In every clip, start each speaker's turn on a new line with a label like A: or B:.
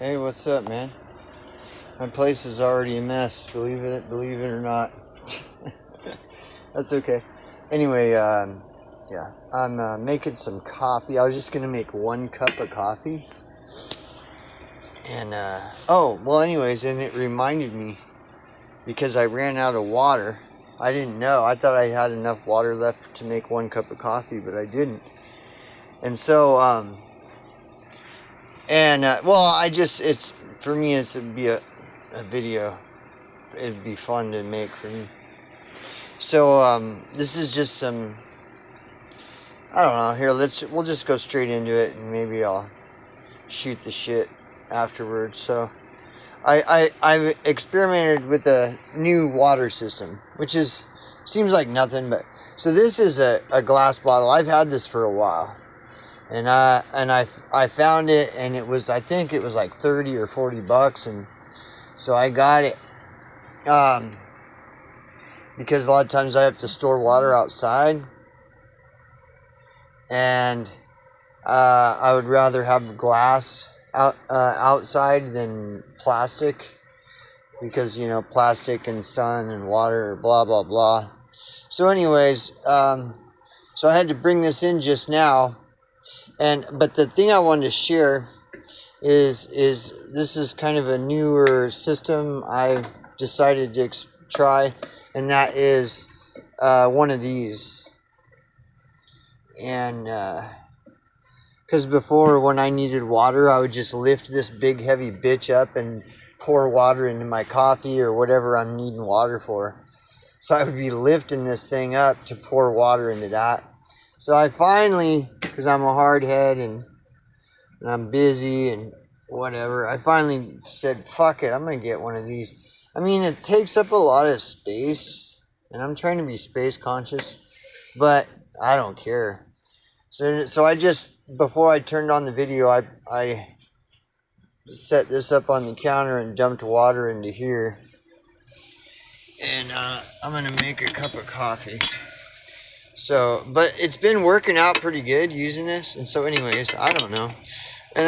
A: Hey, what's up, man? My place is already a mess. Believe it or not. That's okay. Anyway, yeah, I'm making some coffee. I was just gonna make 1 cup of coffee, and anyways, and it reminded me because I ran out of water. I didn't know. I thought I had enough water left to make 1 cup of coffee, but I didn't. And so, it's for me. It'd be a video. It'd be fun to make for me. So this is just some. I don't know. Here, we'll just go straight into it, and maybe I'll shoot the shit afterwards. So, I've experimented with a new water system, which seems like nothing, but so this is a glass bottle. I've had this for a while, and I found it, and I think it was like $30 or $40, and so I got it. Because a lot of times I have to store water outside, and I would rather have glass outside than plastic, because plastic and sun and water, blah blah blah. So anyways, so I had to bring this in just now, but the thing I wanted to share is this is kind of a newer system I decided to try, and that is one of these. And because before, when I needed water, I would just lift this big heavy bitch up and pour water into my coffee or whatever I'm needing water for. So I would be lifting this thing up to pour water into that. So I finally, because I'm a hard head and I'm busy and whatever, I finally said, fuck it, I'm going to get one of these. I mean, it takes up a lot of space, and I'm trying to be space conscious, but I don't care. So I just, before I turned on the video, I set this up on the counter and dumped water into here. And I'm going to make a cup of coffee. So, but it's been working out pretty good using this. And so anyways, I don't know. And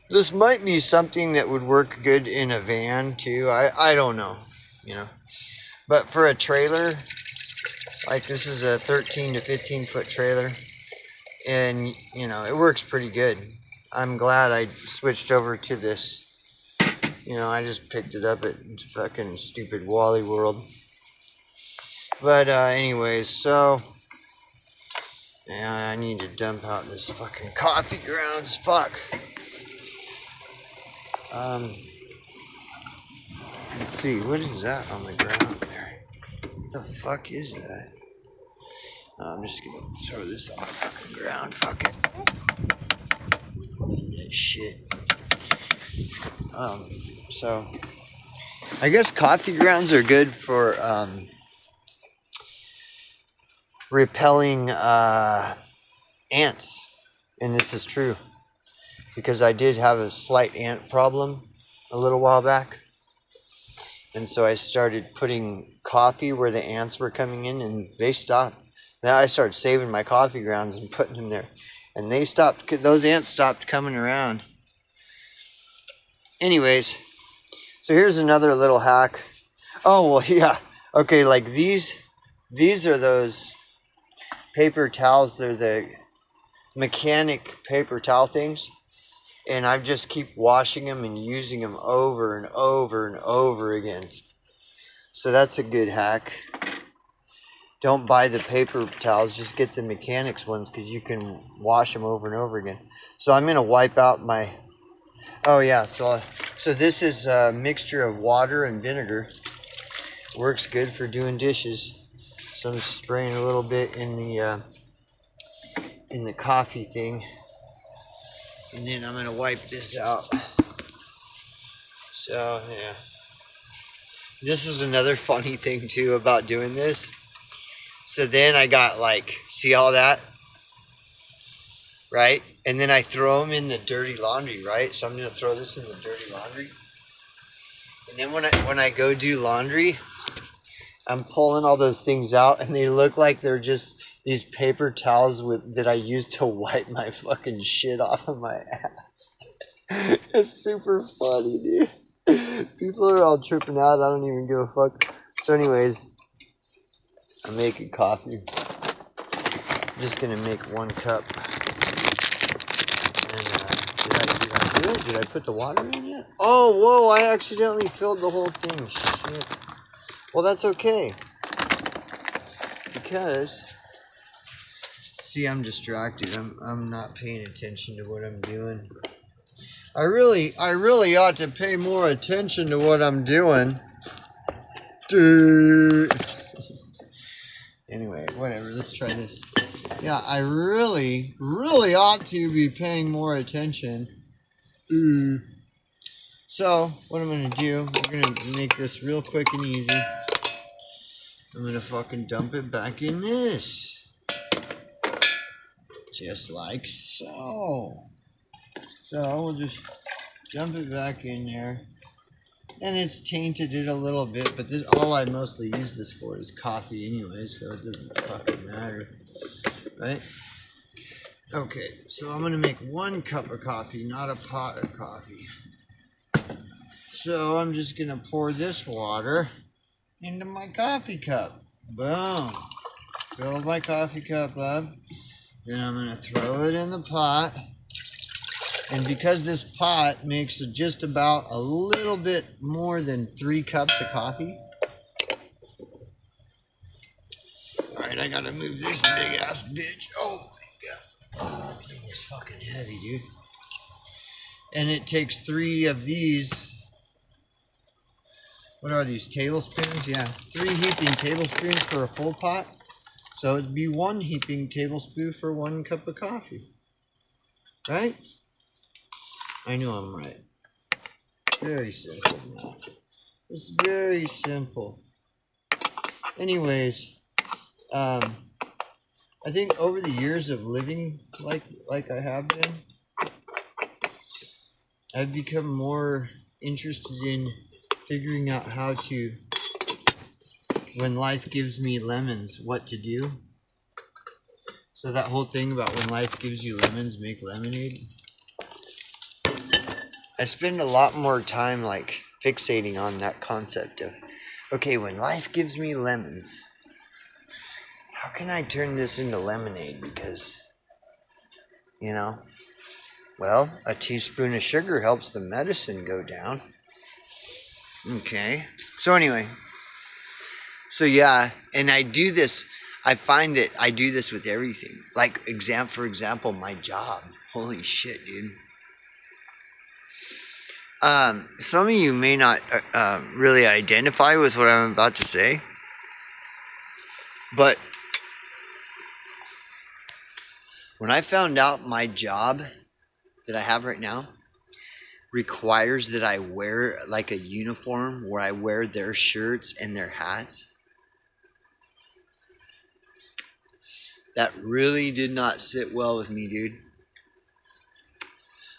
A: this might be something that would work good in a van too. I don't know, But for a trailer, like this is a 13 to 15 foot trailer, and it works pretty good. I'm glad I switched over to this. I just picked it up at fucking stupid Wally World. But anyways, so yeah, I need to dump out this fucking coffee grounds. Fuck. Let's see, what is that on the ground there? What the fuck is that? I'm just gonna throw this on the fucking ground. Fuck it. That shit. So I guess coffee grounds are good for repelling ants, and this is true because I did have a slight ant problem a little while back. And so I started putting coffee where the ants were coming in, and they stopped. Then I started saving my coffee grounds and putting them there. And they stopped, those ants stopped coming around. Anyways, so here's another little hack. Oh, well, yeah. Okay, like these are those paper towels. They're the mechanic paper towel things. And I just keep washing them and using them over and over and over again. So that's a good hack. Don't buy the paper towels, just get the mechanics ones, because you can wash them over and over again. So I'm going to wipe out my... Oh yeah, so this is a mixture of water and vinegar. Works good for doing dishes. So I'm spraying a little bit in the coffee thing. And then I'm going to wipe this out. So, yeah. This is another funny thing, too, about doing this. So then I got, see all that? Right? And then I throw them in the dirty laundry, right? So I'm going to throw this in the dirty laundry. And then when I go do laundry, I'm pulling all those things out, and they look like they're just these paper towels that I use to wipe my fucking shit off of my ass. It's super funny, dude. People are all tripping out. I don't even give a fuck. So anyways, I'm making coffee. I'm just gonna make 1 cup. And did I do it? Did I put the water in yet? Oh, whoa, I accidentally filled the whole thing. Shit. Well, that's okay. Because, see, I'm distracted. I'm not paying attention to what I'm doing. I really ought to pay more attention to what I'm doing. Dude. Anyway, whatever. Let's try this. Yeah, I really ought to be paying more attention. So, what I'm going to do, we're going to make this real quick and easy. I'm going to fucking dump it back in this. Just like so. So, we'll just dump it back in there. And it's tainted it a little bit, but this all I mostly use this for is coffee anyway, so it doesn't fucking matter. Right? Okay, so I'm going to make 1 cup of coffee, not a pot of coffee. So I'm just going to pour this water into my coffee cup. Boom. Fill my coffee cup up. Then I'm going to throw it in the pot. And because this pot makes just about a little bit more than 3 cups of coffee. Alright, I gotta move this big ass bitch. Oh my god. Oh, that thing is fucking heavy, dude. And it takes 3 of these. What are these, tablespoons? Yeah, 3 heaping tablespoons for a full pot. So it'd be 1 heaping tablespoon for 1 cup of coffee. Right? I know I'm right. Very simple math. It's very simple. Anyways, I think over the years of living like I have been, I've become more interested in figuring out how to, when life gives me lemons, what to do. So that whole thing about when life gives you lemons, make lemonade. I spend a lot more time like fixating on that concept of, okay, when life gives me lemons, how can I turn this into lemonade? Because, you know, well, a teaspoon of sugar helps the medicine go down. Okay. So anyway, so yeah, and I do this, I find that I do this with everything. Like, for example, my job. Holy shit, dude. Some of you may not really identify with what I'm about to say, but when I found out my job that I have right now requires that I wear like a uniform where I wear their shirts and their hats, that really did not sit well with me, dude.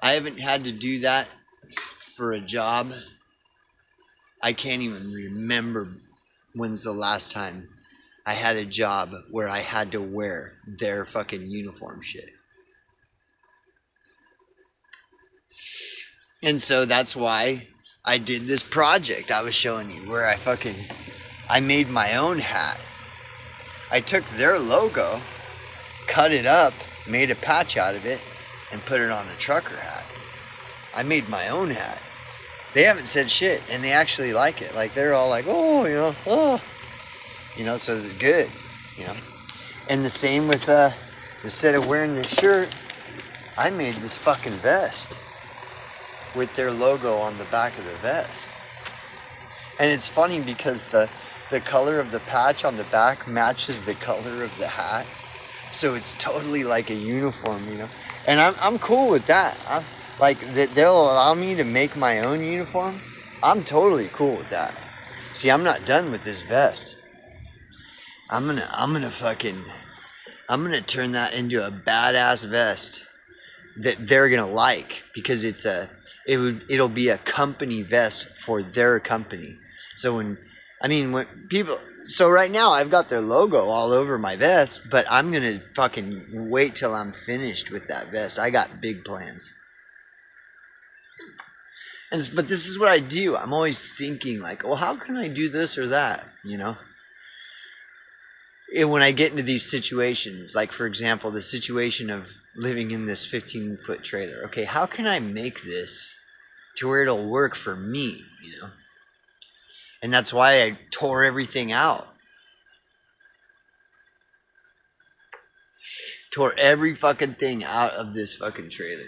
A: I haven't had to do that for a job. I can't even remember when's the last time I had a job where I had to wear their fucking uniform shit. And so that's why I did this project I was showing you, where I made my own hat. I took their logo, cut it up, made a patch out of it, and put it on a trucker hat. I made my own hat. They haven't said shit, and they actually like it. Like, they're all like, oh, so it's good, And the same with, instead of wearing this shirt, I made this fucking vest with their logo on the back of the vest. And it's funny because the color of the patch on the back matches the color of the hat. So it's totally like a uniform, And I'm cool with that. They'll allow me to make my own uniform. I'm totally cool with that. See, I'm not done with this vest. I'm gonna turn that into a badass vest that they're gonna like, because it'll be a company vest for their company. So so right now I've got their logo all over my vest, but I'm gonna fucking wait till I'm finished with that vest. I got big plans. But this is what I do. I'm always thinking like, well, how can I do this or that? And when I get into these situations, like for example, the situation of living in this 15-foot trailer. Okay, how can I make this to where it'll work for me? And that's why I tore everything out. Tore every fucking thing out of this fucking trailer.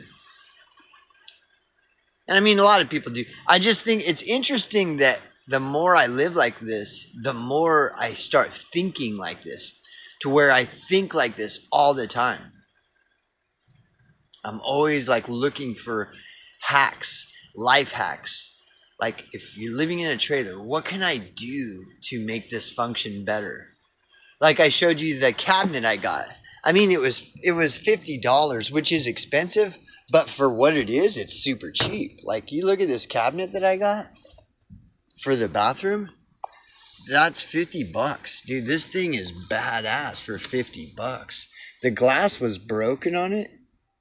A: And I mean, a lot of people do. I just think it's interesting that the more I live like this, the more I start thinking like this, to where I think like this all the time. I'm always like looking for hacks, life hacks. Like if you're living in a trailer, what can I do to make this function better? Like I showed you the cabinet I got. I mean, it was $50, which is expensive, but for what it is, it's super cheap. Like you look at this cabinet that I got for the bathroom, that's $50, dude. This thing is badass for $50. The glass was broken on it,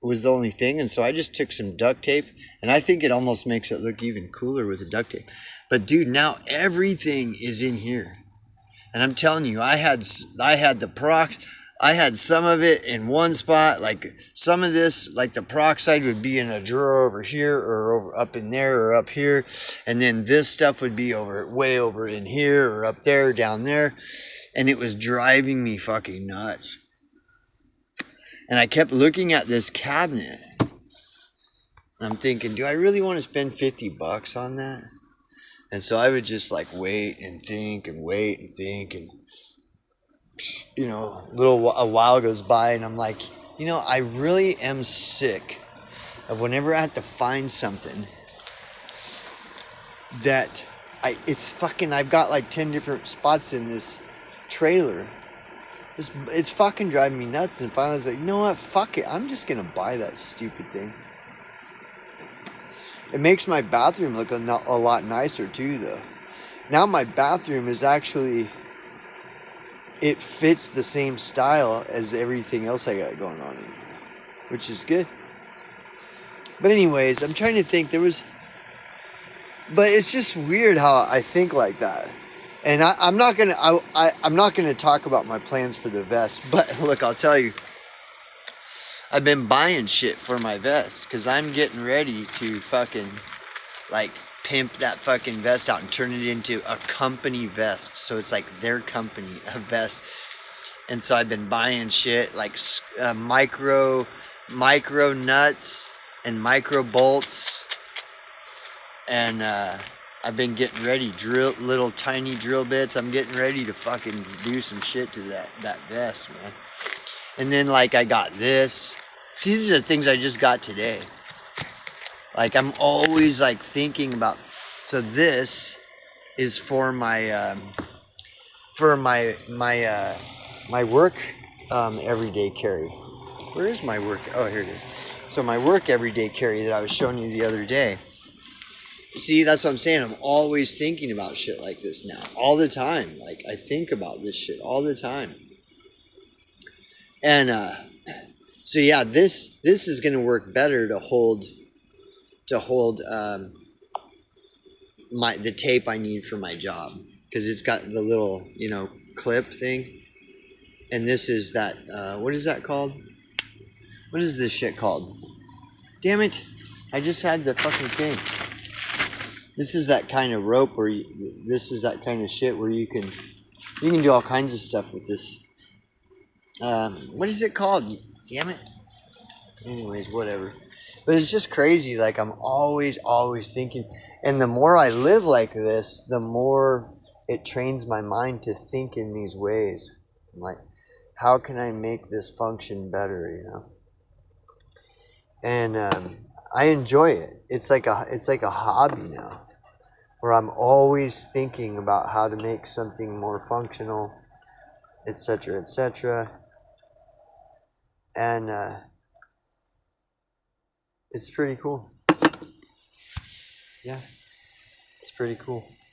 A: was the only thing, and so I just took some duct tape, and I think it almost makes it look even cooler with the duct tape. But dude, now everything is in here. And I'm telling you, I had the I had some of it in one spot, like some of this, like the peroxide would be in a drawer over here or over up in there or up here. And then this stuff would be way over in here or up there, down there. And it was driving me fucking nuts. And I kept looking at this cabinet. And I'm thinking, do I really want to spend $50 on that? And so I would just like wait and think and wait and think, and a while goes by and I'm like, I really am sick of whenever I have to find something that I've got like 10 different spots in this trailer. It's fucking driving me nuts. And finally I was like, you know what? Fuck it. I'm just going to buy that stupid thing. It makes my bathroom look a lot nicer too, though. Now my bathroom is actually, it fits the same style as everything else I got going on in here, which is good. But anyways, I'm trying to think. But it's just weird how I think like that. And I'm not gonna talk about my plans for the vest. But look, I'll tell you, I've been buying shit for my vest because I'm getting ready to fucking like pimp that fucking vest out and turn it into a company vest. So it's like their company, a vest. And so I've been buying shit like micro nuts and micro bolts. And I've been getting ready, little tiny drill bits. I'm getting ready to fucking do some shit to that vest, man. And then like I got this. See, these are things I just got today. Like I'm always like thinking about. So this is for my my work everyday carry. Where is my work? Oh, here it is. So my work everyday carry that I was showing you the other day. See, that's what I'm saying. I'm always thinking about shit like this now, all the time. Like I think about this shit all the time. And so yeah, this is gonna work better to hold the tape I need for my job, because it's got the little clip thing, and this is that what is that called? What is this shit called? Damn it! I just had the fucking thing. This is that kind of rope this is that kind of shit where you can do all kinds of stuff with this. What is it called? Damn it. Anyways, whatever. But it's just crazy. Like I'm always thinking, and the more I live like this, the more it trains my mind to think in these ways. I'm like, how can I make this function better? And I enjoy it. It's like a hobby now, where I'm always thinking about how to make something more functional, etc., etc. And it's pretty cool. Yeah, it's pretty cool.